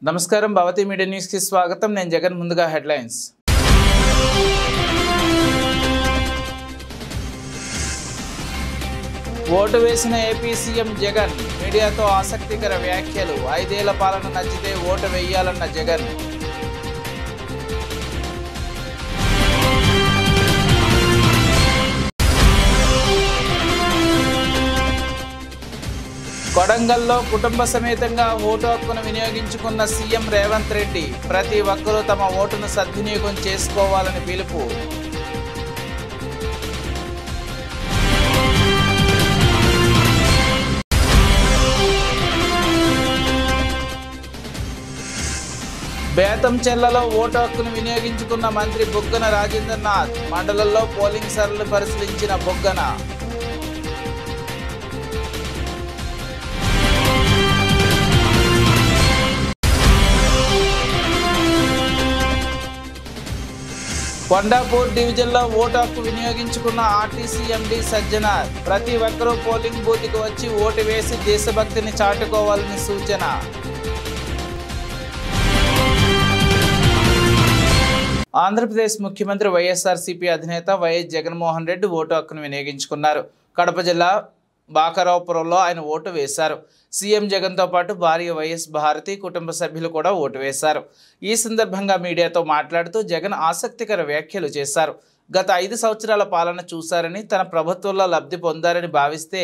నమస్కారం భవతి media news కి స్వాగతం నేను జగన్ ముందుగా హెడ్లైన్స్ ఓటు వేసిన ఏపీ సీఎం జగన్ మీడియాతో ఆసక్తికర వ్యాఖ్యలు 5 ఏళ్ల పాలన నచ్చితే ఓటు వేయాలన్న జగన్ కొడంగల్లో కుటుంబ సమేతంగా ఓటు హక్కును వినియోగించుకున్న సీఎం రేవంత్ రెడ్డి ప్రతి ఒక్కరూ తమ ఓటును సద్వినియోగం చేసుకోవాలని పిలుపు బేతంచెర్లలో ఓటు హక్కును వినియోగించుకున్న మంత్రి బుగ్గన రాజేంద్రనాథ్ మండలంలో పోలింగ్ సరళిని పరిశీలించిన బుగ్గన కొండాపూర్ డివిజన్లో ఓటు హక్కు వినియోగించుకున్న ఆర్టీసీ ఎండీ సజ్జనార్ ప్రతి ఒక్కరూ పోలింగ్ బూత్కి వచ్చి ఓటు వేసి దేశభక్తిని చాటుకోవాలని సూచన ఆంధ్రప్రదేశ్ ముఖ్యమంత్రి వైఎస్ఆర్సీపీ అధినేత వైఎస్ జగన్మోహన్ రెడ్డి ఓటు హక్కును వినియోగించుకున్నారు. కడప జిల్లా బాకరావుపురంలో ఆయన ఓటు వేశారు. సీఎం జగన్తో పాటు భార్య వైఎస్ భారతి కుటుంబ సభ్యులు కూడా ఓటు వేశారు. ఈ సందర్భంగా మీడియాతో మాట్లాడుతూ జగన్ ఆసక్తికర వ్యాఖ్యలు చేశారు. గత 5 సంవత్సరాల పాలన చూశారని, తన ప్రభుత్వంలో లబ్ధి పొందారని భావిస్తే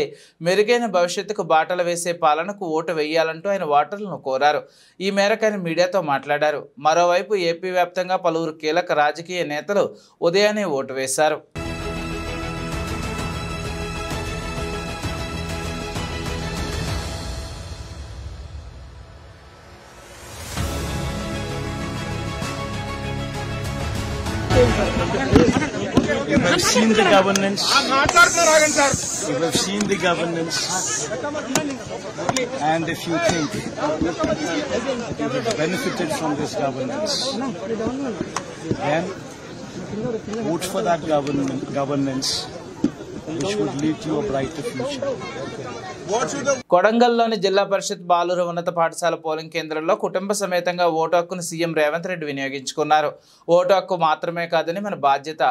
మెరుగైన భవిష్యత్తుకు బాటలు వేసే పాలనకు ఓటు వేయాలంటూ ఆయన ఓటర్లను కోరారు. ఈ మేరకు ఆయన మీడియాతో మాట్లాడారు. మరోవైపు ఏపీ వ్యాప్తంగా పలువురు కీలక రాజకీయ నేతలు ఉదయాన్నే ఓటు వేశారు. You have seen the governance. You have seen the governance. And if you think you have benefited from this governance, then vote for that governance which would lead to a brighter future. కొడంగల్లోని జిల్లా పరిషత్ బాలుర ఉన్నత పాఠశాల polling కేంద్రంలో కుటుంబ సమేతంగా vote హక్కును CM Revanth Reddy వినియోగించుకున్నారు. Vote హక్కు మాత్రమే కాదని మన బాధ్యత.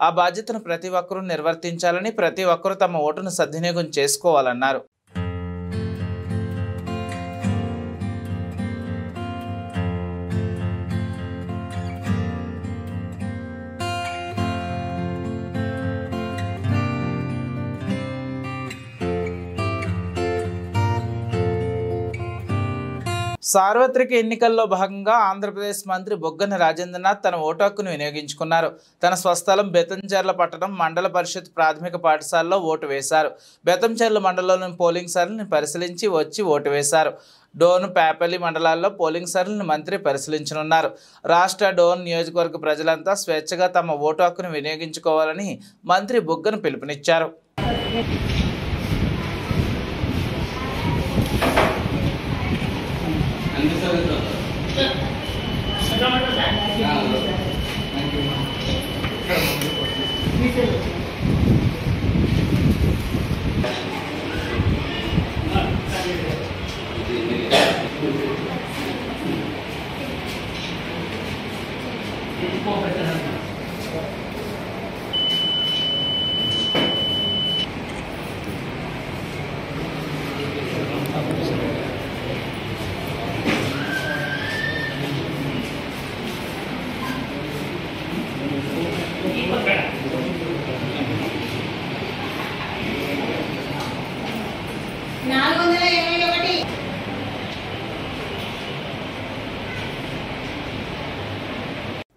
ఆ బాధ్యతను ప్రతి ఒక్కరూ నిర్వర్తించాలని, ప్రతి ఒక్కరూ తమ ఓటును సద్వినియోగం చేసుకోవాలన్నారు. సార్వత్రిక ఎన్నికల్లో భాగంగా ఆంధ్రప్రదేశ్ మంత్రి బుగ్గన రాజేంద్రనాథ్ తన ఓటు హక్కును వినియోగించుకున్నారు. తన స్వస్థలం బేతంచెర్ల పట్టణం మండల పరిషత్ ప్రాథమిక పాఠశాలలో ఓటు వేశారు. బేతంచెర్ల మండలంలోని పోలింగ్ సరళిని పరిశీలించి వచ్చి ఓటు వేశారు. డోన్, పేపల్లి మండలాల్లో పోలింగ్ సరళిని మంత్రి పరిశీలించనున్నారు. రాష్ట్ర డోన్ నియోజకవర్గ ప్రజలంతా స్వేచ్ఛగా తమ ఓటు హక్కును వినియోగించుకోవాలని మంత్రి బుగ్గన పిలుపునిచ్చారు.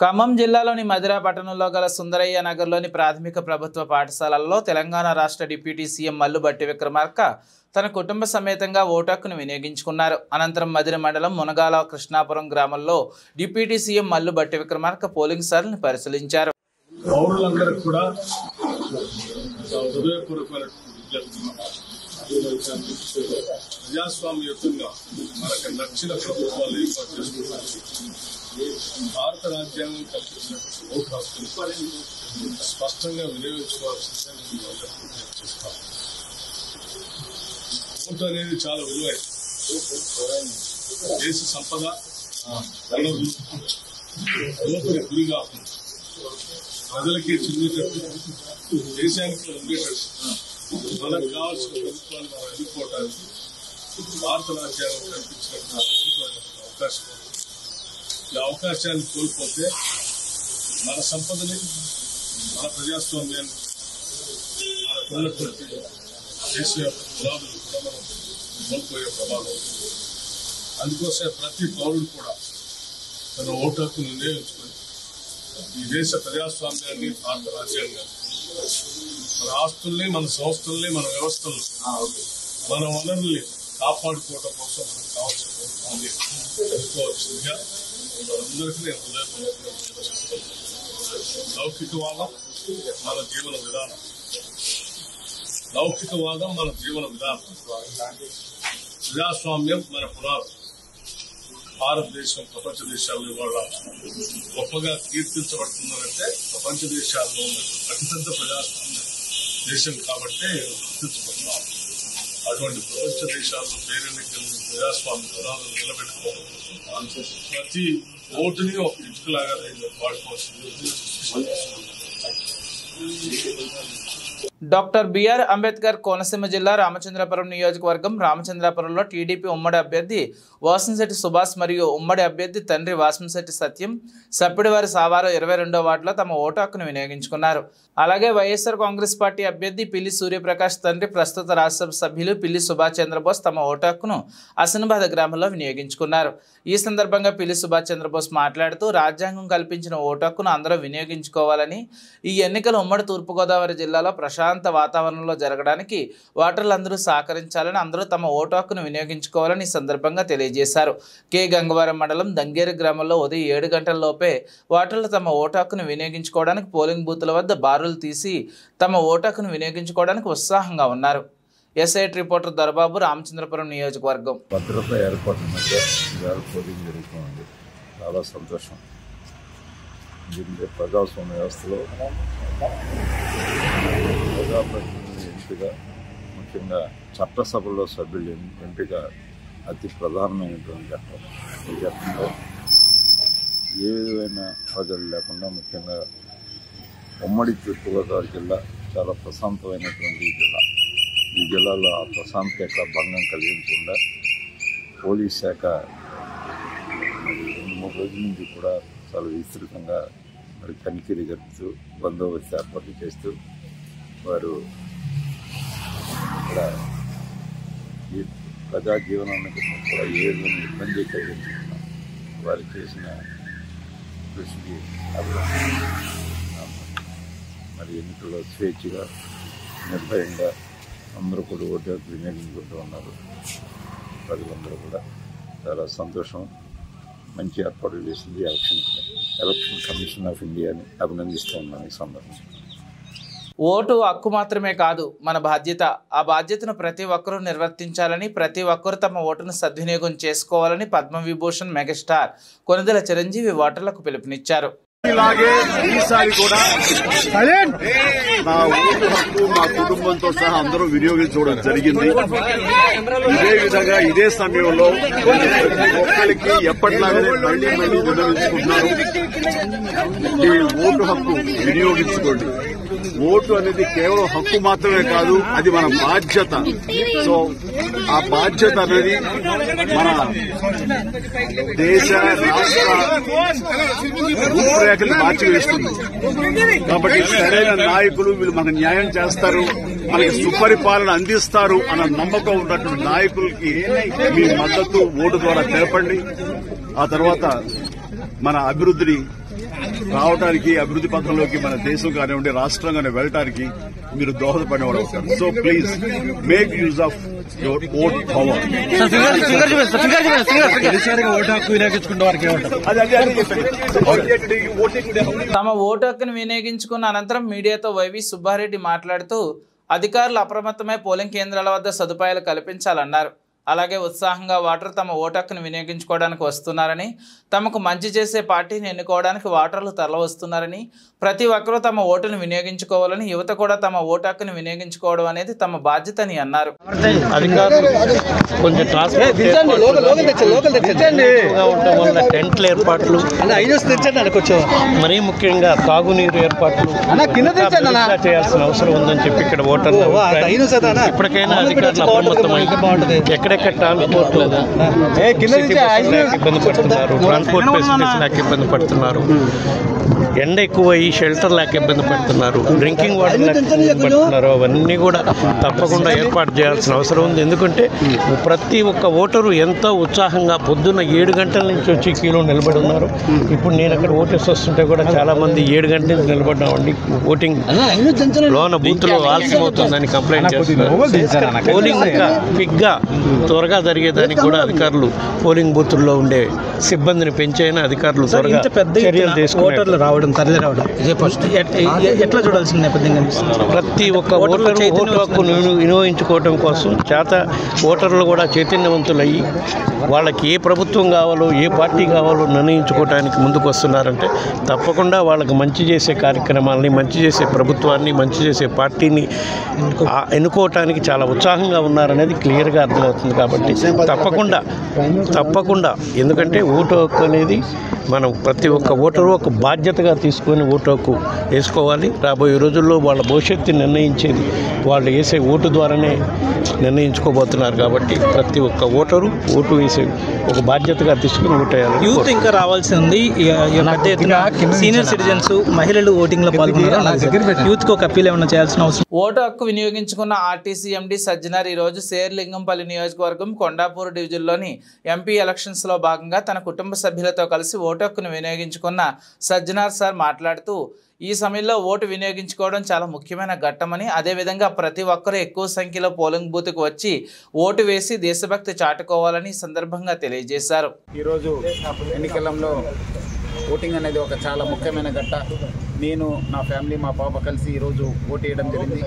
ఖమ్మం జిల్లాలోని మధిర పట్టణంలో గల సుందరయ్య నగర్లోని ప్రాథమిక ప్రభుత్వ పాఠశాలల్లో తెలంగాణ రాష్ట్ర డిప్యూటీ సీఎం మల్లుబట్టి విక్రమార్క తన కుటుంబ సమేతంగా ఓటు హక్కును వినియోగించుకున్నారు. అనంతరం మధిర మండలం మునగాల కృష్ణాపురం గ్రామంలో deputy CM Mallu Bhatti Vikramarka polling సరళిని పరిశీలించారు. ప్రజాస్వామ్యయుతంగా మనకు నచ్చిన ప్రభుత్వాలు ఏర్పాటు చేసుకుంటారు. భారత రాజ్యాంగం కల్పించిన ఓటు హక్కును స్పష్టంగా వినియోగించుకోవాల్సిందిగా ఓటు అనేది చాలా విలువైన దేశ సంపద, ఓటుకు గురి కాకుండా ప్రజలకి చెందేటట్టు దేశానికి ఉండేటట్టు మనకు కావాల్సిన ప్రభుత్వాన్ని మనం ఎదుర్కోవడానికి భారత రాజ్యాంగం కల్పించినట్టు అవకాశం ఉంది. ఈ అవకాశాన్ని కోల్పోతే మన సంపదని, మన ప్రజాస్వామ్యాన్ని, మనకున్నటువంటి దేశ యొక్క పునాదులు కూడా మనం కోల్పోయే ప్రమాదం. అందుకోసం ప్రతి పౌరుడు కూడా తన ఓటు హక్కును వినియోగించుకొని ఈ దేశ ప్రజాస్వామ్యాన్ని, భారత రాజ్యాంగాన్ని, మన ఆస్తుల్ని, మన సంస్థల్ని, మన వ్యవస్థల్ని, మన వనరుల్ని కాపాడుకోవడం కోసం మనకు కావాల్సిన ఎదుర్కోవాల్సిందిగా అందరికీ నేను హృదయపూర్వకంగా చేస్తున్నాను. లౌకికవాదం మన జీవన విధానం, లౌకికవాదం మన జీవన విధానం, ప్రజాస్వామ్యం మన పునాది. భారతదేశం ప్రపంచ దేశాల్లో ఇవాళ గొప్పగా కీర్తించబడుతుందంటే ప్రపంచ దేశాల్లో ఉన్న అతిపెద్ద ప్రజాస్వామ్య దేశం కాబట్టే గుర్తించబడుతున్నాం. అటువంటి ప్రపంచ దేశాల్లో పేరెన్నికలు ప్రజాస్వామ్య పదాలను నిలబెట్టుకోవడం ప్రతి ఓటుని ఒక ఇటుకలాగా వాడుకోవాల్సింది. డాక్టర్ బిఆర్ అంబేద్కర్ కోనసీమ జిల్లా రామచంద్రపురం నియోజకవర్గం రామచంద్రపురంలో టీడీపీ ఉమ్మడి అభ్యర్థి వాసంశెట్టి సుభాష్ మరియు ఉమ్మడి అభ్యర్థి తండ్రి వాసంశెట్టి సత్యం సప్పిడివారి సావారు 22వ వార్డులో తమ ఓటు హక్కును వినియోగించుకున్నారు. అలాగే వైఎస్ఆర్ కాంగ్రెస్ పార్టీ అభ్యర్థి పిల్లి సూర్యప్రకాష్ తండ్రి ప్రస్తుత రాజ్యసభ సభ్యులు పిల్లి సుభాష్ చంద్రబోస్ తమ ఓటు హక్కును అసనబాద గ్రామంలో వినియోగించుకున్నారు. ఈ సందర్భంగా పిల్లి సుభాష్ చంద్రబోస్ మాట్లాడుతూ రాజ్యాంగం కల్పించిన ఓటు హక్కును అందరూ వినియోగించుకోవాలని, ఈ ఎన్నికలు ఉమ్మడి తూర్పుగోదావరి జిల్లాలో ప్రశాంత వాతావరణంలో జరగడానికి ఓటర్లందరూ సహకరించాలని, అందరూ తమ ఓటు హక్కును వినియోగించుకోవాలని ఈ సందర్భంగా తెలియజేశారు. కె గంగవరం మండలం దంగేరు గ్రామంలో ఉదయం 7 గంటలలోపే ఓటర్లు తమ ఓటు హక్కును వినియోగించుకోవడానికి పోలింగ్ బూతుల వద్ద బారులు తీసి తమ ఓటు హక్కును వినియోగించుకోవడానికి ఉత్సాహంగా ఉన్నారు. ఎస్ఐటి రిపోర్టర్ దొరబాబు, రామచంద్రపురం నియోజకవర్గం. భద్రత ఏర్పాటు మధ్య పోలింగ్ జరుగుతుంది. చాలా సంతోషం. దీంట్లో ప్రజాస్వామ్య వ్యవస్థలో ప్రజాప్రతినిధుల ఎంపిక, ముఖ్యంగా చట్టసభలో సభ్యుల ఎంపిక అతి ప్రధానమైనటువంటి చట్టం. ఈ చట్టంలో ఏ విధమైన ప్రజలు లేకుండా, ముఖ్యంగా ఉమ్మడి తూర్పుగోదావరి జిల్లా చాలా ప్రశాంతమైనటువంటి జిల్లా. ఈ జిల్లాలో ఆ ప్రశాంతత భంగం కలిగించకుండా పోలీస్ శాఖ 2-3 రోజుల నుంచి కూడా చాలా విస్తృతంగా తనిఖీలు జరుపుతూ బందోబస్తు ఏర్పాట్లు చేస్తూ వారు ఇక్కడ ఈ ప్రజా జీవనానికి కూడా ఏ విధంగా ఇబ్బంది కలిగించుకున్నా వారు చేసిన కృషికి మరి ఎన్నికల్లో స్వేచ్ఛగా, నిర్భయంగా అందరూ కూడా ఓటు వినియోగించుకుంటూ ఉన్నారు. ప్రజలందరూ కూడా చాలా సంతోషం. మంచి ఏర్పాట్లు చేసింది ఎలక్షన్ కమిషన్ ఆఫ్ ఇండియాని అభినందిస్తూ ఉన్నాను ఈ సందర్భంగా. ఓటు హక్కు మాత్రమే కాదు, మన బాధ్యత. ఆ బాధ్యతను ప్రతి ఒక్కరూ నిర్వర్తించాలని, ప్రతి ఒక్కరూ తమ ఓటును సద్వినియోగం చేసుకోవాలని పద్మవిభూషణ్ మెగాస్టార్ కొనిదెల చిరంజీవి ఓటర్లకు పిలుపునిచ్చారు. ఇలాగే ఈసారి కూడా నా ఓటు హక్కు మా కుటుంబంతో సహా అందరూ వినియోగించుకోవడం జరిగింది. ఇదే విధంగా ఇదే సమయంలో ఒక్కరికి ఎప్పటిలాగానే మళ్లీ వినియోగించుకుంటున్నారు. ఈ ఓటు హక్కు వినియోగించుకోండి. ఓటు అనేది కేవలం హక్కు మాత్రమే కాదు, అది మన బాధ్యత. సో ఆ బాధ్యత అనేది మన దేశ రాష్ట్ర రూపురేఖలు మార్చివేస్తుంది. కాబట్టి సరైన నాయకులు వీళ్ళు మనకు న్యాయం చేస్తారు, మనకి సుపరిపాలన అందిస్తారు అన్న నమ్మకం ఉన్నటువంటి నాయకులకి మీ మద్దతు ఓటు ద్వారా తెలపండి. ఆ తర్వాత మన అభివృద్ధిని రావడానికి, అభివృద్ధి పథంలోకి మన దేశం కానివ్వండి, రాష్ట్రం కానీ వెళ్ళడానికి మీరు దోహదపడేవాడు అవుతారు. So please make use of your vote power. తమ ఓటు హక్కును వినియోగించుకున్న అనంతరం మీడియాతో వైవి సుబ్బారెడ్డి మాట్లాడుతూ అధికారులు అప్రమత్తమై పోలింగ్ కేంద్రాల వద్ద సదుపాయాలు కల్పించాలన్నారు. అలాగే ఉత్సాహంగా ఓటరు తమ ఓటు హక్కును వినియోగించుకోవడానికి వస్తున్నారని, తమకు మంచి చేసే పార్టీని ఎన్నుకోవడానికి ఓటర్లు తరలివస్తున్నారని, ప్రతి ఒక్కరూ తమ ఓటును వినియోగించుకోవాలని, యువత కూడా తమ ఓటు హక్కును వినియోగించుకోవడం అనేది తమ బాధ్యత అని అన్నారు. కొంచెం టెంట్ల ఏర్పాట్లు, మరీ ముఖ్యంగా తాగునీరు ఏర్పాట్లు చేయాల్సిన అవసరం ఉందని చెప్పి ఇక్కడ ఓటర్లు ఇప్పటికైనా అధికారులు అప్రమత్తమై ఎక్కడెక్కడ ట్రాన్స్పోర్ట్ ఇబ్బంది పడుతున్నారు, ట్రాన్స్పోర్ట్ ఫెసిలిటీస్ లేక ఇబ్బంది పడుతున్నారు, ఎండ ఎక్కువ అయ్యి షెల్టర్ లేక ఇబ్బంది పడుతున్నారు, డ్రింకింగ్ వాటర్ లేక ఇబ్బంది పడుతున్నారు, అవన్నీ కూడా తప్పకుండా ఏర్పాటు చేయాల్సిన అవసరం ఉంది. ఎందుకంటే ప్రతి ఒక్క ఓటరు ఎంతో ఉత్సాహంగా పొద్దున్న 7 గంటల నుంచి వచ్చి క్యూలో నిలబడి ఉన్నారు. ఇప్పుడు నేను అక్కడ ఓటేసి వస్తుంటే కూడా చాలామంది 7 గంటల నుంచి నిలబడ్డామండి. ఓటింగ్ లోన బూత్లో ఆలస్యం అవుతుందని కంప్లైంట్ చేస్తున్నారు. పోలింగ్ ఇంకా క్విక్గా త్వరగా జరిగేదానికి కూడా అధికారులు పోలింగ్ బూత్లో ఉండే సిబ్బందిని పెంచైనా అధికారులు త్వరగా చర్యలు తీసుకుని రావడం తరలి రావడం ఎట్లా చూడాల్సిన నేపథ్యం కనిపిస్తుంది. ప్రతి ఒక్క ఓటరు ఓటు హక్కును వినియోగించుకోవడం కోసం ఓటర్లు కూడా చైతన్యవంతులయ్యి వాళ్ళకి ఏ ప్రభుత్వం కావాలో ఏ పార్టీ కావాలో నిర్ణయించుకోవడానికి ముందుకు వస్తున్నారంటే తప్పకుండా వాళ్ళకి మంచి చేసే కార్యక్రమాలని, మంచి చేసే ప్రభుత్వాన్ని, మంచి చేసే పార్టీని ఎన్నుకోవటానికి చాలా ఉత్సాహంగా ఉన్నారనేది క్లియర్గా అర్థమవుతుంది. కాబట్టి తప్పకుండా ఎందుకంటే ఓటు హక్కు అనేది మనం ప్రతి ఒక్క ఓటరు ఒక బాధ్యతగా తీసుకొని ఓటు హక్కు వేసుకోవాలి. రాబోయే రోజుల్లో వాళ్ళ భవిష్యత్తు నిర్ణయించేది వాళ్ళు వేసే ఓటు ద్వారానే నిర్ణయించుకోబోతున్నారు. కాబట్టి ప్రతి ఒక్క ఓటరు ఓటు వేసే ఒక బాధ్యతగా తీసుకుని ఓటు వేయాలి. యూత్ ఇంకా రావాల్సి ఉంది. సీనియర్ సిటిజన్స్, మహిళలు ఓటింగ్లో పాల్గొన్నారు. యూత్కి ఒక అప్పీల్ ఏమైనా చేయాల్సిన అవసరం. ఓటు హక్కు వినియోగించుకున్న ఆర్టీసీ ఎండీ సజ్జనార్ ఈరోజు శేర్లింగంపల్లి నియోజకవర్గం కొండాపూర్ డివిజన్లోని ఎంపీ ఎలక్షన్స్లో భాగంగా తన కుటుంబ సభ్యులతో కలిసి ఓటు హక్కును వినియోగించుకున్న సజ్జనార్ సార్ మాట్లాడుతూ, ఈ సమయంలో ఓటు వినియోగించుకోవడం చాలా ముఖ్యమైన ఘట్టమని, అదేవిధంగా ప్రతి ఒక్కరూ ఎక్కువ సంఖ్యలో పోలింగ్ బూత్కు వచ్చి ఓటు వేసి దేశభక్తి చాటుకోవాలని సందర్భంగా తెలియజేశారు. ఈరోజు ఎన్నికలలో ఓటింగ్ అనేది ఒక చాలా ముఖ్యమైన ఘట్ట. నేను, నా ఫ్యామిలీ, మా పాప కలిసి ఈరోజు ఓటు వేయడం జరిగింది.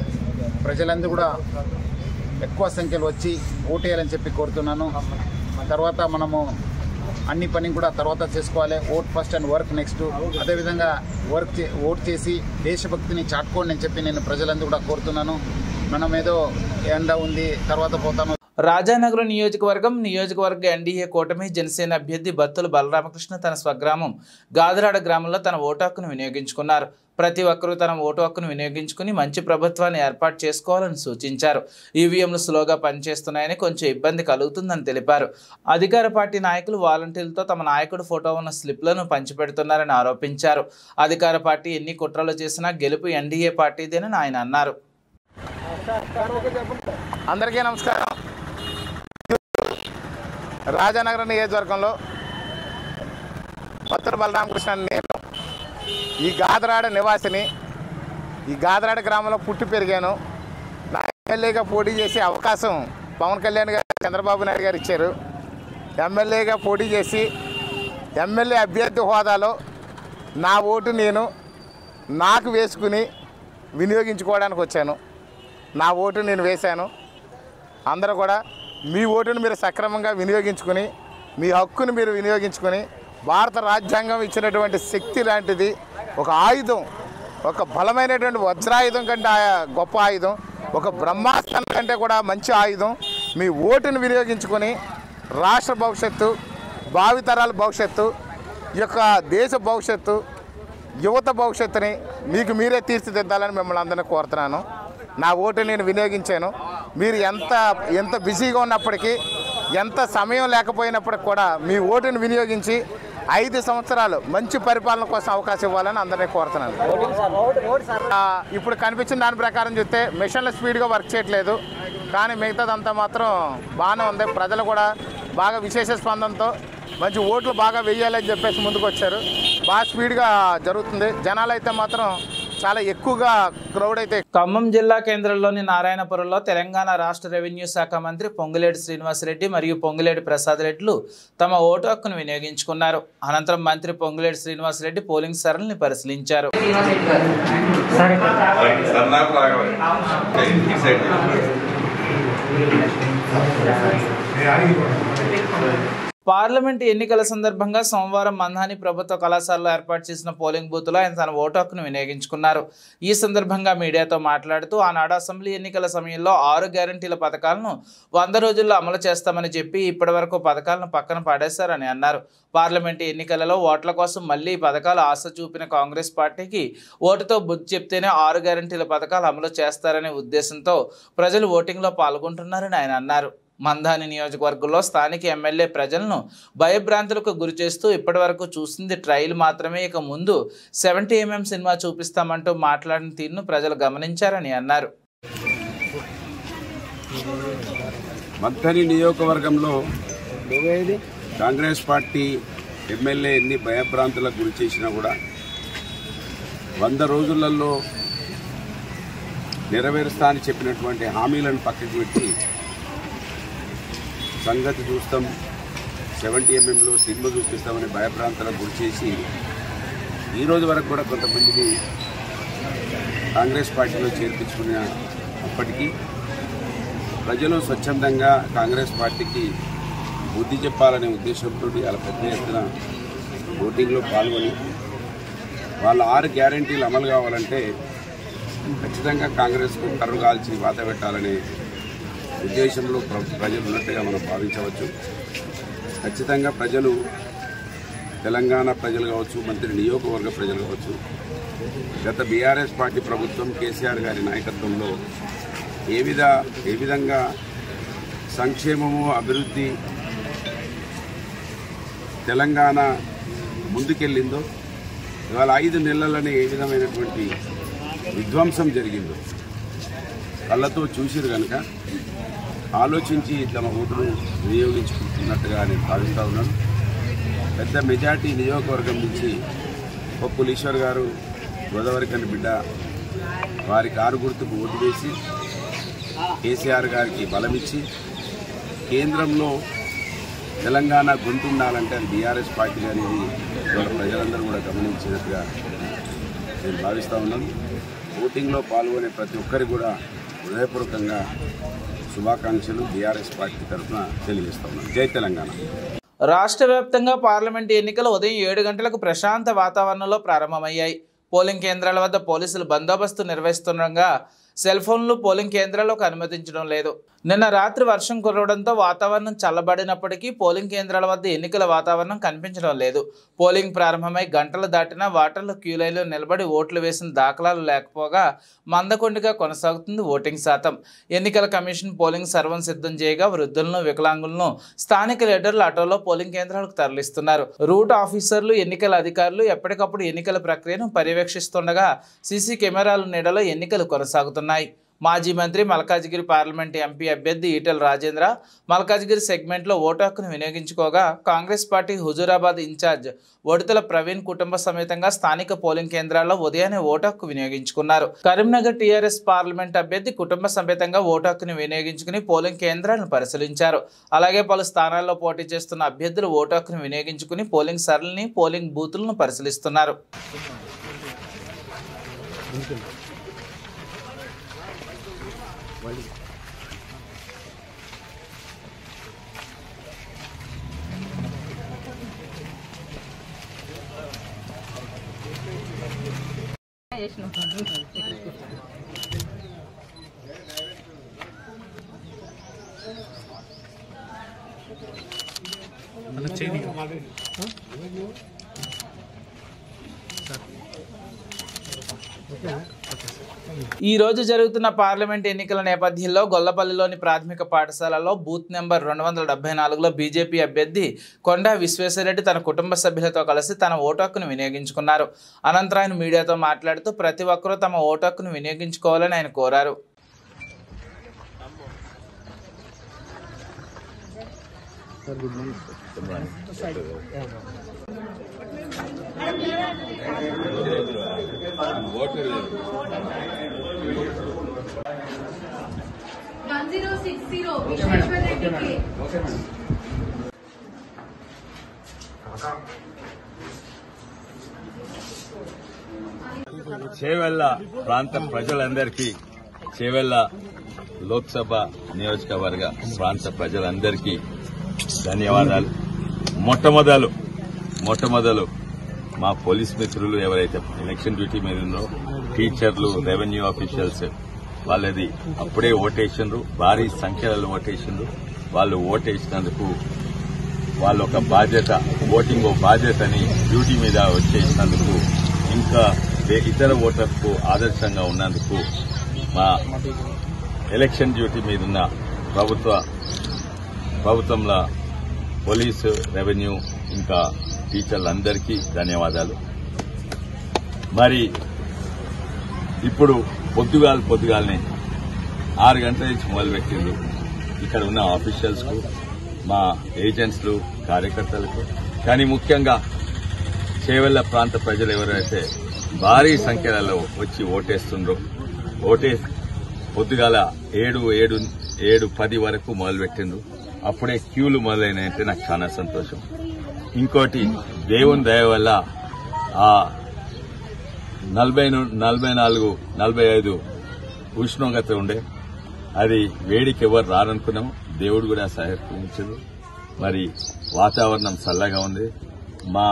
ప్రజలందరూ కూడా ఎక్కువ సంఖ్యలో వచ్చి ఓటు వేయాలని చెప్పి కోరుతున్నాను. తర్వాత మనము అన్ని పని కూడా తర్వాత చేసుకోవాలి. Vote first and work next. అదేవిధంగా ఓట్ చేసి దేశభక్తిని చాటుకోండి అని చెప్పి నేను ప్రజలందరూ కూడా కోరుతున్నాను. మనం ఏదో ఎండ ఉంది తర్వాత పోతాము. రాజానగరం నియోజకవర్గ ఎన్డీఏ కూటమి జనసేన అభ్యర్థి బత్తుల బలరామకృష్ణ తన స్వగ్రామం గాదరాడ గ్రామంలో తన ఓటు హక్కును వినియోగించుకున్నారు. ప్రతి ఒక్కరూ తన ఓటు హక్కును వినియోగించుకుని మంచి ప్రభుత్వాన్ని ఏర్పాటు చేసుకోవాలని సూచించారు. ఈవీఎంలు స్లోగా పనిచేస్తున్నాయని కొంచెం ఇబ్బంది కలుగుతుందని తెలిపారు. అధికార పార్టీ నాయకులు వాలంటీర్లతో తమ నాయకుడు ఫోటో ఉన్న స్లిప్లను పంచిపెడుతున్నారని ఆరోపించారు. అధికార పార్టీ ఎన్ని కుట్రలు చేసినా గెలుపు ఎన్డీఏ పార్టీదేనని ఆయన అన్నారు. అందరికీ నమస్కారం. రాజానగరం నియోజకవర్గంలో బత్తుల బలరామకృష్ణ నేను ఈ గాదరాడ నివాసిని. ఈ గాదరాడ గ్రామంలో పుట్టి పెరిగాను. నా ఎమ్మెల్యేగా పోటీ చేసే అవకాశం పవన్ కళ్యాణ్ గారు, చంద్రబాబు నాయుడు గారు ఇచ్చారు. ఎమ్మెల్యేగా పోటీ చేసి ఎమ్మెల్యే అభ్యర్థి హోదాలో నా ఓటు నాకు వేసుకుని వినియోగించుకోవడానికి వచ్చాను. నా ఓటు నేను వేశాను. అందరూ కూడా మీ ఓటును మీరు సక్రమంగా వినియోగించుకుని, మీ హక్కును మీరు వినియోగించుకొని, భారత రాజ్యాంగం ఇచ్చినటువంటి శక్తి లాంటిది ఒక ఆయుధం, ఒక బలమైనటువంటి వజ్రాయుధం కంటే గొప్ప ఆయుధం, ఒక బ్రహ్మాస్త్రం కంటే కూడా మంచి ఆయుధం. మీ ఓటును వినియోగించుకొని రాష్ట్ర భవిష్యత్తు, భావితరాల భవిష్యత్తు, ఈ యొక్క దేశ భవిష్యత్తు, యువత భవిష్యత్తుని మీకు మీరే తీర్చిదిద్దాలని మిమ్మల్ని అందరినీ కోరుతున్నాను. నా ఓటు నేను వినియోగించాను. మీరు ఎంత బిజీగా ఉన్నప్పటికీ, ఎంత సమయం లేకపోయినప్పటికి కూడా మీ ఓటును వినియోగించి 5 సంవత్సరాలు మంచి పరిపాలన కోసం అవకాశం ఇవ్వాలని అందరినీ కోరుతున్నాను. ఇప్పుడు కనిపించిన దాని ప్రకారం చూస్తే మిషన్ల స్పీడ్గా వర్క్ చేయట్లేదు, కానీ మిగతాదంతా మాత్రం బాగానే ఉంది. ప్రజలు కూడా బాగా విశేష స్పందనతో మంచి ఓట్లు బాగా వేయాలని చెప్పేసి ముందుకు వచ్చారు. బాగా స్పీడ్గా జరుగుతుంది. జనాలు అయితే మాత్రం చాలా ఎక్కువగా క్రౌడ్ అయితే. ఖమ్మం జిల్లా కేంద్రంలోని నారాయణపురంలో తెలంగాణ రాష్ట్ర రెవెన్యూ శాఖ మంత్రి పొంగులేటి శ్రీనివాసరెడ్డి మరియు పొంగులేటి ప్రసాద్ రెడ్డిలు తమ ఓటు హక్కును వినియోగించుకున్నారు. అనంతరం మంత్రి పొంగులేటి శ్రీనివాసరెడ్డి పోలింగ్ సరళిని పరిశీలించారు. పార్లమెంటు ఎన్నికల సందర్భంగా సోమవారం మందాని ప్రభుత్వ కళాశాలలో ఏర్పాటు చేసిన పోలింగ్ బూత్లో ఆయన తన ఓటు హక్కును వినియోగించుకున్నారు. ఈ సందర్భంగా మీడియాతో మాట్లాడుతూ ఆనాడు అసెంబ్లీ ఎన్నికల సమయంలో 6 గ్యారంటీల పథకాలను 100 రోజుల్లో అమలు చేస్తామని చెప్పి ఇప్పటివరకు పథకాలను పక్కన పడేశారని అన్నారు. పార్లమెంటు ఎన్నికలలో ఓట్ల కోసం మళ్లీ పథకాలు ఆశ చూపిన కాంగ్రెస్ పార్టీకి ఓటుతో బుద్ధి చెప్తేనే 6 గ్యారంటీల పథకాలు అమలు చేస్తారనే ఉద్దేశంతో ప్రజలు ఓటింగ్లో పాల్గొంటున్నారని ఆయన అన్నారు. మందాని నియోజకవర్గంలో స్థానిక ఎమ్మెల్యే ప్రజలను భయభ్రాంతులకు గురి చేస్తూ ఇప్పటివరకు చూసింది ట్రయల్ మాత్రమే, ఇక ముందు 70mm సినిమా చూపిస్తామంటూ మాట్లాడిన తీరును ప్రజలు గమనించారని అన్నారు. మందాని నియోజకవర్గంలో కాంగ్రెస్ పార్టీ ఎమ్మెల్యే ఎన్ని భయభ్రాంతులకు గురి చేసినా కూడా 100 రోజులలో నెరవేరుస్తా అని చెప్పినటువంటి హామీలను పక్కకు పెట్టి సంగతి చూస్తాం, 70mm సినిమా చూపిస్తామని భయభ్రాంతులకు గురి చేసి ఈరోజు వరకు కూడా కొంతమందిని కాంగ్రెస్ పార్టీలో చేర్పించుకున్న అప్పటికీ ప్రజలు స్వచ్ఛందంగా కాంగ్రెస్ పార్టీకి బుద్ధి చెప్పాలనే ఉద్దేశంతో వాళ్ళ పెద్ద ఎత్తున ఓటింగ్లో పాల్గొని వాళ్ళ 6 గ్యారంటీలు అమలు కావాలంటే ఖచ్చితంగా కాంగ్రెస్కు కర్రు కాల్చి వాత పెట్టాలనే ఉద్దేశంలో ప్రజలు ఉన్నట్టుగా మనం భావించవచ్చు. ఖచ్చితంగా ప్రజలు, తెలంగాణ ప్రజలు కావచ్చు, మంత్రి నియోజకవర్గ ప్రజలు కావచ్చు, గత బీఆర్ఎస్ పార్టీ ప్రభుత్వం కేసీఆర్ గారి నాయకత్వంలో ఏ విధంగా సంక్షేమము, అభివృద్ధి తెలంగాణ ముందుకెళ్ళిందో, ఇవాళ 5 నెలలని ఏ విధమైనటువంటి విధ్వంసం జరిగిందో కళ్ళతో చూసిరు కనుక ఆలోచించి తమ ఓటును వినియోగించుకుంటున్నట్టుగా నేను భావిస్తూ ఉన్నాను. పెద్ద మెజార్టీ నియోజకవర్గం నుంచి పొప్పులీశ్వర్ గారు, గోదావరి కని బిడ్డ, వారి కారు గుర్తుకు ఓటు వేసి కేసీఆర్ గారికి బలమిచ్చి కేంద్రంలో తెలంగాణ గొంతుండాలంటే అది బీఆర్ఎస్ పార్టీ అనేది ఇవాళ ప్రజలందరూ కూడా గమనించినట్టుగా నేను భావిస్తూ ఉన్నాను. ఓటింగ్లో పాల్గొనే ప్రతి ఒక్కరికి కూడా హృదయపూర్వకంగా శుభాకాంక్షలు బీఆర్ఎస్ పార్టీ తరఫున తెలియజేస్తున్నాను. జై తెలంగాణ. రాష్ట్ర వ్యాప్తంగా పార్లమెంటు ఎన్నికలు ఉదయం 7 గంటలకు ప్రశాంత వాతావరణంలో ప్రారంభమయ్యాయి. పోలింగ్ కేంద్రాల వద్ద పోలీసులు బందోబస్తు నిర్వహిస్తుండగా సెల్ ఫోన్లు పోలింగ్ కేంద్రాలకు అనుమతించడం లేదు. నిన్న రాత్రి వర్షం కురవడంతో వాతావరణం చల్లబడినప్పటికీ పోలింగ్ కేంద్రాల వద్ద ఎన్నికల వాతావరణం కనిపించడం లేదు. పోలింగ్ ప్రారంభమై గంటలు దాటినా ఓటర్లు క్యూ లైన్లో నిలబడి ఓట్లు వేసిన దాఖలాలు లేకపోగా మందకొండిగా కొనసాగుతుంది ఓటింగ్ శాతం. ఎన్నికల కమిషన్ పోలింగ్ సర్వం సిద్ధం చేయగా వృద్ధులను, వికలాంగులను స్థానిక లీడర్లు ఆటోలో పోలింగ్ కేంద్రాలకు తరలిస్తున్నారు. రూట్ ఆఫీసర్లు, ఎన్నికల అధికారులు ఎప్పటికప్పుడు ఎన్నికల ప్రక్రియను పర్యవేక్షిస్తుండగా సీసీ కెమెరాల నీడలో ఎన్నికలు కొనసాగుతున్నాయి. మాజీ మంత్రి, మల్కాజిగిరి పార్లమెంటు ఎంపీ అభ్యర్థి ఈటెల రాజేంద్ర మల్కాజిగిరి సెగ్మెంట్లో ఓటు హక్కును వినియోగించుకోగా కాంగ్రెస్ పార్టీ హుజూరాబాద్ ఇన్ఛార్జ్ ఒడితల ప్రవీణ్ కుటుంబ సమేతంగా స్థానిక పోలింగ్ కేంద్రాల్లో ఉదయాన్నే ఓటు హక్కు వినియోగించుకున్నారు. కరీంనగర్ టీఆర్ఎస్ పార్లమెంట్ అభ్యర్థి కుటుంబ సమేతంగా ఓటు హక్కును వినియోగించుకుని పోలింగ్ కేంద్రాలను పరిశీలించారు. అలాగే పలు స్థానాల్లో పోటీ చేస్తున్న అభ్యర్థులు ఓటు హక్కును వినియోగించుకుని పోలింగ్ సరళిని, పోలింగ్ బూతులను పరిశీలిస్తున్నారు. ఈ రోజు జరుగుతున్న పార్లమెంట్ ఎన్నికల నేపథ్యంలో గొల్లపల్లిలోని ప్రాథమిక పాఠశాలలో బూత్ నెంబర్ 274లో బీజేపీ అభ్యర్థి కొండా విశ్వేశ్వరరెడ్డి తన కుటుంబ సభ్యులతో కలిసి తన ఓటు హక్కును వినియోగించుకున్నారు. అనంతరం ఆయన మీడియాతో మాట్లాడుతూ ప్రతి ఒక్కరూ తమ ఓటు హక్కును వినియోగించుకోవాలని ఆయన కోరారు. చేవెళ్ల ప్రాంత ప్రజలందరికీ చేవెళ్ల లోక్సభ నియోజకవర్గ ప్రాంత ప్రజలందరికీ ధన్యవాదాలు. మొట్టమొదలు మా పోలీస్ మిత్రులు ఎవరైతే ఎలక్షన్ డ్యూటీ మీద ఉన్నారో, టీచర్లు, రెవెన్యూ ఆఫీషియల్స్, వాళ్ళది అప్పుడే ఓటేసిండ్రు, భారీ సంఖ్యలో ఓటేసిండ్రు. వాళ్ళు ఓటేసినందుకు వాళ్ళు ఒక బాధ్యత, ఓటింగ్ బాధ్యతని డ్యూటీ మీద వచ్చేసినందుకు, ఇంకా ఇతర ఓటర్లకు ఆదర్శంగా ఉన్నందుకు మా ఎలక్షన్ డ్యూటీ మీదున్న ప్రభుత్వంలో పోలీసు, రెవెన్యూ, ఇంకా టీచర్లందరికీ ధన్యవాదాలు. మరి ఇప్పుడు పొద్దుగాలనే 6 గంటల నుంచి మొదలుపెట్టిండ్రు. ఇక్కడ ఉన్న ఆఫీషియల్స్ కు, మా ఏజెంట్స్లు, కార్యకర్తలకు, కానీ ముఖ్యంగా చేవెళ్ల ప్రాంత ప్రజలు ఎవరైతే భారీ సంఖ్యలలో వచ్చి ఓటేస్తుండ్రో, పొద్దుగాల 7:10 వరకు మొదలుపెట్టిండ్రు. అప్పుడే క్యూలు మొదలైనాయంటే నాకు చాలా సంతోషం. ఇంకోటి, దేవుని దయ వల్ల ఆ 44-45 ఉష్ణోగ్రత ఉండే, అది వేడికి ఎవరు రారనుకున్నాం, దేవుడు కూడా సహకరించదు. మరి వాతావరణం చల్లగా ఉంది. మా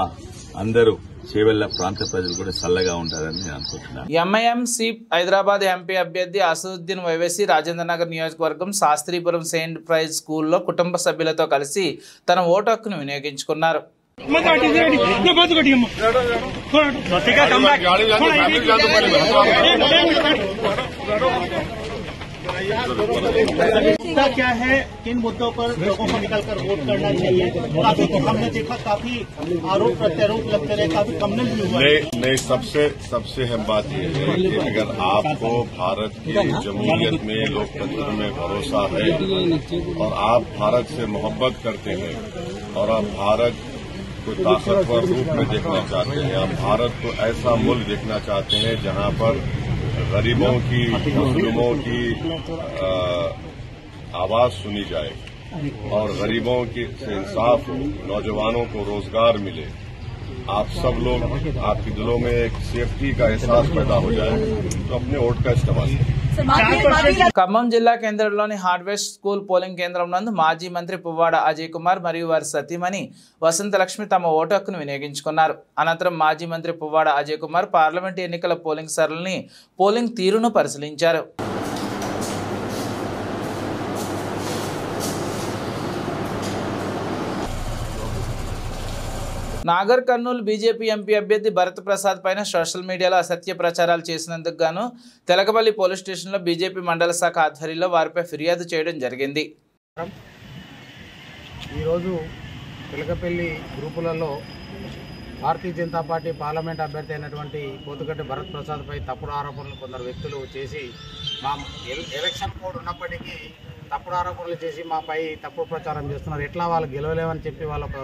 అందరూ చేవెళ్ల ప్రాంత ప్రజలు కూడా చల్లగా ఉంటారని నేను అనుకుంటున్నాను. ఎంఐఎం సీప్ హైదరాబాద్ ఎంపీ అభ్యర్థి అసదుద్దీన్ ఓవైసీ రాజేంద్రనగర్ నియోజకవర్గం శాస్త్రీపురం సెయింట్ ప్రైజ్ స్కూల్లో కుటుంబ సభ్యులతో కలిసి తన ఓటు హక్కును వినియోగించుకున్నారు. क्या है, किन मुद्दों पर लोगों को निकलकर वोट करना चाहिए? काफी हमने देखा, काफी आरोप प्रत्यारोप लगते रहे, काफी कमनल भी हुआ। नहीं, सबसे अहम बात यह है कि अगर आपको भारत की जमहूरियत में, लोकतंत्र में भरोसा है और आप भारत से मोहब्बत करते हैं और आप भारत को ताकतवर रूप में देखना चाहते हैं, आप भारत को ऐसा मुल्क देखना चाहते हैं जहां पर गरीबों की, मजलूमों की आवाज सुनी जाए और गरीबों की से इंसाफ हो, नौजवानों को रोजगार मिले, आप सब लोग, आपके दिलों में एक सेफ्टी का एहसास पैदा हो जाए, तो अपने वोट का इस्तेमाल करें. ఖమ్మం జిల్లా కేంద్రంలోని హార్వెస్ట్ స్కూల్ పోలింగ్ కేంద్రం నందు మాజీ మంత్రి పువ్వాడ అజయ్ కుమార్ మరియు వారి సతీమణి వసంతలక్ష్మి తమ ఓటు హక్కును వినియోగించుకున్నారు. అనంతరం మాజీ మంత్రి పువ్వాడ అజయ్ కుమార్ పార్లమెంటు ఎన్నికల పోలింగ్ సరళిని, పోలింగ్ తీరును పరిశీలించారు. నాగర్ కర్నూలు బీజేపీ ఎంపీ అభ్యర్థి భరత్ ప్రసాద్ పైన సోషల్ మీడియాలో అసత్య ప్రచారాలు చేసినందుకు గాను తెలకపల్లి పోలీస్ స్టేషన్లో బీజేపీ మండల శాఖ ఆధ్వర్యంలో వారిపై ఫిర్యాదు చేయడం జరిగింది. ఈరోజు తెలకపల్లి గ్రూపులలో భారతీయ జనతా పార్టీ పార్లమెంట్ అభ్యర్థి అయినటువంటి పోతుగడ్డి భరత్ ప్రసాద్పై తప్పుడు ఆరోపణలు కొందరు వ్యక్తులు చేసి, మా ఎలక్షన్ కోడ్ ఉన్నప్పటికీ తప్పుడు ఆరోపణలు చేసి మాపై తప్పుడు ప్రచారం చేస్తున్నారు. ఎట్లా వాళ్ళు గెలవలేమని చెప్పి వాళ్ళకు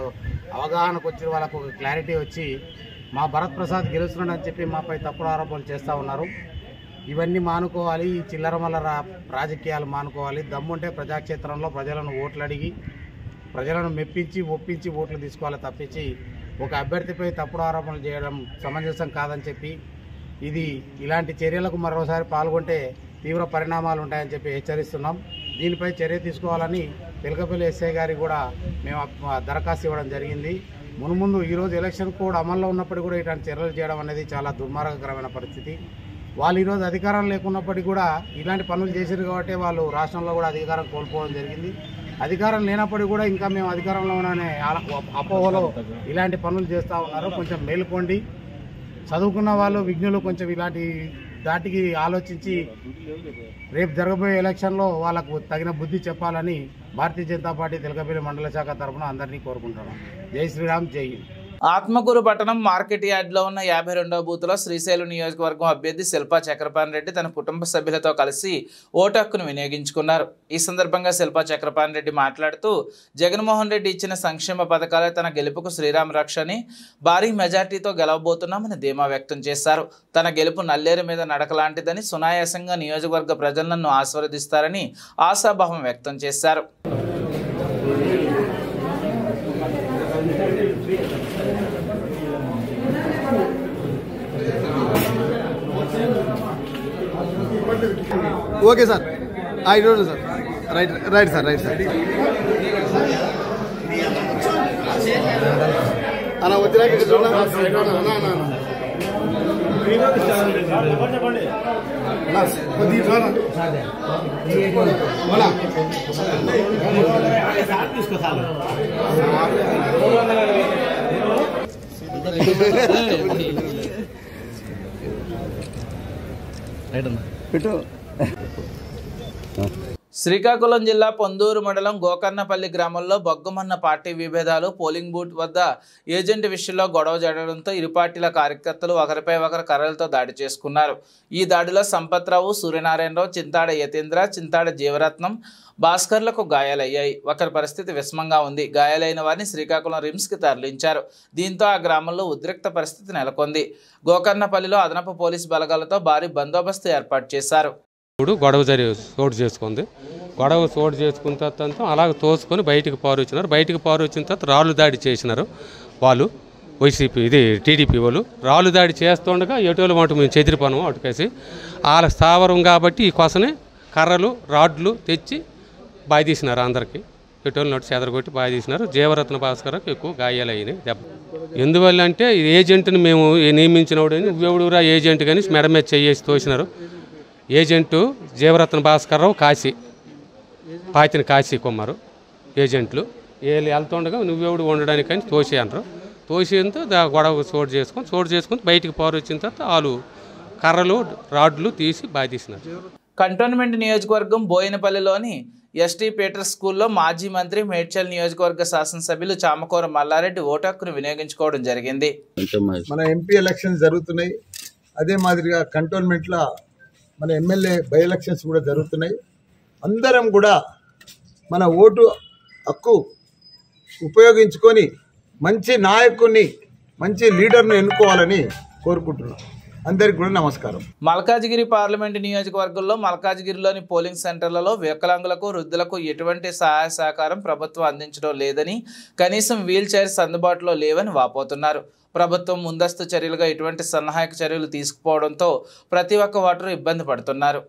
అవగాహనకు వచ్చి, వాళ్ళకు క్లారిటీ వచ్చి మా భరత్ ప్రసాద్ గెలుస్తున్నాడని చెప్పి మాపై తప్పుడు ఆరోపణలు చేస్తూ ఉన్నారు. ఇవన్నీ మానుకోవాలి, ఈ చిల్లర మల్లర రాజకీయాలు మానుకోవాలి. దమ్ముంటే ప్రజాక్షేత్రంలో ప్రజలను ఓట్లు అడిగి, ప్రజలను మెప్పించి, ఒప్పించి ఓట్లు తీసుకోవాలి తప్పించి ఒక అభ్యర్థిపై తప్పుడు ఆరోపణలు చేయడం సమంజసం కాదని చెప్పి, ఇలాంటి చర్యలకు మరోసారి పాల్గొంటే తీవ్ర పరిణామాలు ఉంటాయని చెప్పి హెచ్చరిస్తున్నాం. దీనిపై చర్య తీసుకోవాలని తెలకపల్లి ఎస్ఐ గారికి కూడా మేము దరఖాస్తు ఇవ్వడం జరిగింది. మున్ముందు ఈరోజు ఎలక్షన్ కోడ్ అమల్లో ఉన్నప్పటికీ కూడా ఇలాంటి చర్యలు చేయడం అనేది చాలా దుర్మార్గకరమైన పరిస్థితి. వాళ్ళు ఈరోజు అధికారం లేకున్నప్పటికీ కూడా ఇలాంటి పనులు చేశారు కాబట్టి వాళ్ళు రాష్ట్రంలో కూడా అధికారం కోల్పోవడం జరిగింది. అధికారం లేనప్పటికీ కూడా ఇంకా మేము అధికారంలో ఉన్నామనే అపోహలో ఇలాంటి పనులు చేస్తూ ఉన్నారు. కొంచెం మేలుకోండి. చదువుకున్న వాళ్ళు, విజ్ఞులు కొంచెం ఇలాంటి దాటికి ఆలోచించి రేపు జరగబోయే ఎలక్షన్లో వాళ్ళకు తగిన బుద్ధి చెప్పాలని భారతీయ జనతా పార్టీ తెలకపల్లి మండల శాఖ తరఫున అందరినీ కోరుకుంటున్నాం. జై శ్రీరామ్, జై హింద్. ఆత్మకూరు పట్టణం మార్కెట్ యార్డ్లో ఉన్న 52వ బూత్లో శ్రీశైలం నియోజకవర్గం అభ్యర్థి శిల్పా చక్రపాణి రెడ్డి తన కుటుంబ సభ్యులతో కలిసి ఓటు హక్కును వినియోగించుకున్నారు. ఈ సందర్భంగా శిల్పా చక్రపాణి రెడ్డి మాట్లాడుతూ, జగన్మోహన్ రెడ్డి ఇచ్చిన సంక్షేమ పథకాలే తన గెలుపుకు శ్రీరామ రక్ష అని, భారీ మెజార్టీతో గెలవబోతున్నామని ధీమా వ్యక్తం చేశారు. తన గెలుపు నల్లేరు మీద నడకలాంటిదని, సునాయాసంగా నియోజకవర్గ ప్రజలను ఆశీర్వదిస్తారని ఆశాభావం వ్యక్తం చేశారు. Okay sir. I don't know, sir. Right, sir. Ana వచ్చినాక శ్రీకాకుళం జిల్లా పొందూరు మండలం గోకర్ణపల్లి గ్రామంలో బొగ్గమన్న పార్టీ విభేదాలు పోలింగ్ బూత్ వద్ద ఏజెంట్ విషయంలో గొడవ జరగడంతో ఇరు పార్టీల కార్యకర్తలు ఒకరిపై ఒకరు కర్రలతో దాడి చేసుకున్నారు. ఈ దాడిలో సంపత్రావు, సూర్యనారాయణరావు, చింతాడ యతీంద్ర, చింతాడ జీవరత్నం, భాస్కర్లకు గాయాలయ్యాయి. ఒకరి పరిస్థితి విషమంగా ఉంది. గాయాలైన వారిని శ్రీకాకుళం రిమ్స్కి తరలించారు. దీంతో ఆ గ్రామంలో ఉద్రిక్త పరిస్థితి నెలకొంది. గోకర్ణపల్లిలో అదనపు పోలీసు బలగాలతో భారీ బందోబస్తు ఏర్పాటు చేశారు. గొడవ చోటు చేసుకుంది. గొడవ చోటు చేసుకున్న తర్వాత అలాగ తోసుకొని బయటికి పారొచ్చినారు. బయటికి పారొచ్చిన తర్వాత రాళ్ళు దాడి చేసినారు. వాళ్ళు వైసీపీ టీడీపీ వాళ్ళు రాళ్ళు దాడి చేస్తుండగా ఎటువల మాట మేము చెదిరిపోను అటుకేసి వాళ్ళ స్థావరం కాబట్టి ఈ కోసనే కర్రలు రాడ్లు తెచ్చి బాధీసినారు. అందరికీ ఎటువల నోటి చెదరగొట్టి బాధీసినారు. జీవరత్న భాస్కర్కి ఎక్కువ గాయాలు అయినాయి దెబ్బ. ఎందువల్ల అంటే ఏజెంట్ని మేము నియమించినవాడని నువ్వెవడురా ఏజెంట్ కానీ మెడ మీద చేసి తోసినారు. ఏజెంటు జీవరత్న భాస్కర్రావు, పాతిన కాశీ కుమారు ఏజెంట్లు వీళ్ళు వెళ్తుండగా నువ్వెవడు ఉండడానికి అని తోసి అన్నారు. తోసేంతో గొడవ చోటు చేసుకొని బయటికి పారొచ్చిన తర్వాత వాళ్ళు కర్రలు రాడ్లు తీసి బాధీసినారు. కంటోన్మెంట్ నియోజకవర్గం బోయినపల్లిలోని ఎస్టీ పీటర్ స్కూల్లో మాజీ మంత్రి మేడ్చల్ నియోజకవర్గ శాసనసభ్యులు చామకూర మల్లారెడ్డి ఓటు హక్కును వినియోగించుకోవడం జరిగింది. మన ఎంపీ ఎలక్షన్స్ జరుగుతున్నాయి. అదే మాదిరిగా కంటోన్మెంట్లో మన ఎమ్మెల్యే బై ఎలక్షన్స్ కూడా జరుగుతున్నాయి. అందరం కూడా మన ఓటు హక్కు ఉపయోగించుకొని మంచి నాయకుడిని, మంచి లీడర్ను ఎన్నుకోవాలని కోరుకుంటున్నాం. అందరికీ కూడా నమస్కారం. మల్కాజిగిరి పార్లమెంటు నియోజకవర్గంలో మల్కాజిగిరిలోని పోలింగ్ సెంటర్లలో వికలాంగులకు, వృద్ధులకు ఎటువంటి సహాయ సహకారం ప్రభుత్వం అందించడం లేదని, కనీసం వీల్ చైర్స్ అందుబాటులో లేవని వాపోతున్నారు. ప్రభుత్వం ముందస్తు చర్యలుగా ఎటువంటి సన్నాహక చర్యలు తీసుకుపోవడంతో ప్రతి ఒక్క ఓటరు ఇబ్బంది పడుతున్నారు.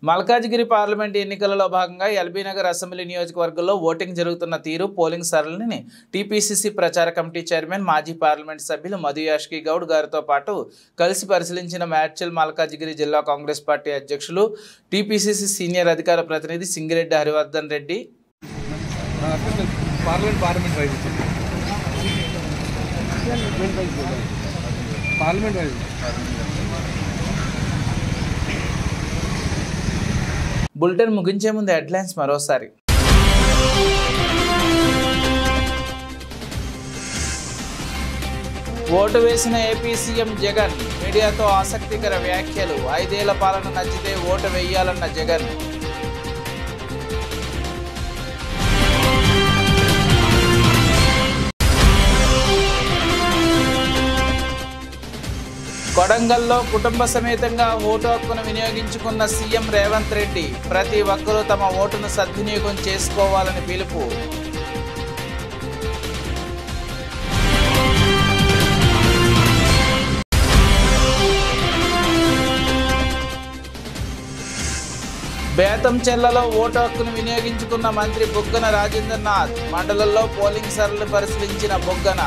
మల్కాజిగిరి పార్లమెంట్ ఎన్నికలలో భాగంగా ఎల్బీనగర్ అసెంబ్లీ నియోజకవర్గంలో ఓటింగ్ జరుగుతున్న తీరు, పోలింగ్ సరళిని టీపీసీసీ ప్రచార కమిటీ చైర్మన్, మాజీ పార్లమెంట్ సభ్యులు మధు యాష్కి గౌడ్ గారితో పాటు కలిసి పరిశీలించిన మేడ్చల్ మల్కాజిగిరి జిల్లా కాంగ్రెస్ పార్టీ అధ్యక్షులు, టీపీసీసీ సీనియర్ అధికార ప్రతినిధి సింగిరెడ్డి హరివర్ధన్ రెడ్డి. బులెటిన్ ముగించే ముందు హెడ్లైన్స్ మరోసారి. ఓటు వేసిన ఏపీ సీఎం జగన్ మీడియాతో ఆసక్తికర వ్యాఖ్యలు. 5 ఏళ్ల పాలన నచ్చితే ఓటు వేయాలన్న జగన్. కొడంగల్లో కుటుంబ సమేతంగా ఓటు హక్కును వినియోగించుకున్న సీఎం రేవంత్ రెడ్డి. ప్రతి ఒక్కరూ తమ ఓటును సద్వినియోగం చేసుకోవాలని పిలుపు. బేతంచెర్లలో ఓటు హక్కును వినియోగించుకున్న మంత్రి బుగ్గన రాజేంద్రనాథ్. మండలంలో పోలింగ్ సరళి పరిశీలించిన బుగ్గన.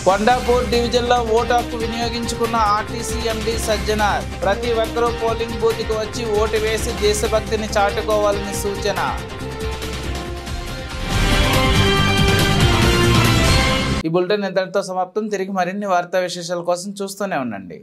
కొండాపూర్ డివిజన్లో ఓటు హక్కు వినియోగించుకున్న ఆర్టీసీ ఎండీ సజ్జనార్. ప్రతి ఒక్కరూ పోలింగ్ బూత్కు వచ్చి ఓటు వేసి దేశభక్తిని చాటుకోవాలని సూచన. ఈ బులెటిన్ ఇంతటితో సమాప్తం. తిరిగి మరిన్ని వార్తా విశేషాల కోసం చూస్తూనే ఉండండి.